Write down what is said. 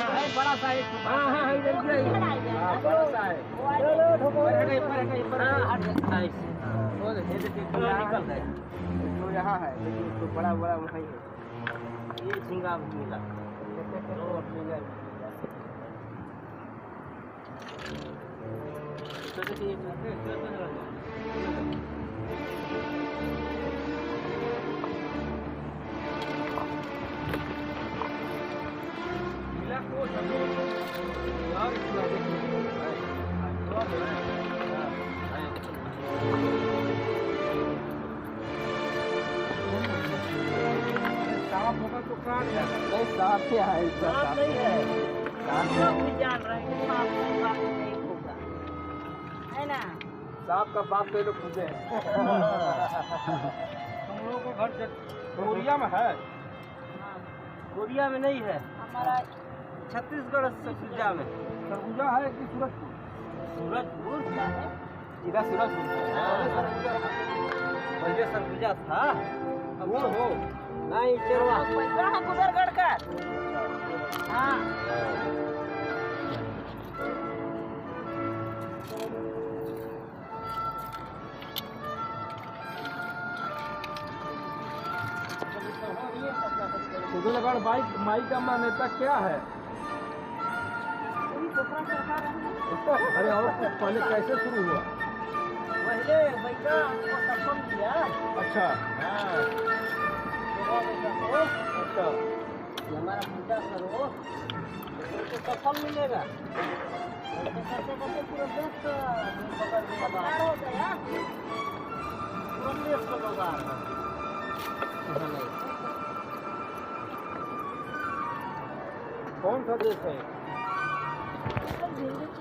है बड़ा सा एक। हाँ हाँ है इधर भी है। हाँ बड़ा सा है। चलो ठोको। पर हट जाता है इससे। वो देखिए निकल रहा है। जो यहाँ है लेकिन तो बड़ा बड़ा वहीं है। ये झींगा मिला। तो देखिए साफ होगा तो काट जाएगा। नहीं साफ क्या है इसका? साफ नहीं है। हम लोग भी जान रहे हैं कि साफ नहीं होगा, है ना? साफ का बाप पे लोग पूछे हैं। हम लोगों को घर कोरिया में है। कोरिया में नहीं है, हमारा छत्तीसगढ़ सरगुजा में। सरगुजा है कि सूरजपुर? सूरजपुर क्या है? इधर सूरजपुर है। पहले सरगुजा था। वो हो नहीं चरवा गुजरगढ़ का। हाँ कुदलगढ़ माई का मान्यता क्या है? अरे और पहले कैसे शुरू हुआ? पहले बैठा हमको सफल दिया। अच्छा हाँ अच्छा। ये हमारा पूजा करो तो सफल मिलेगा। करते करते पूरा देश को पकड़ के बाहर हो गया। पूरा देश को बाहर कौन सा देश है? हो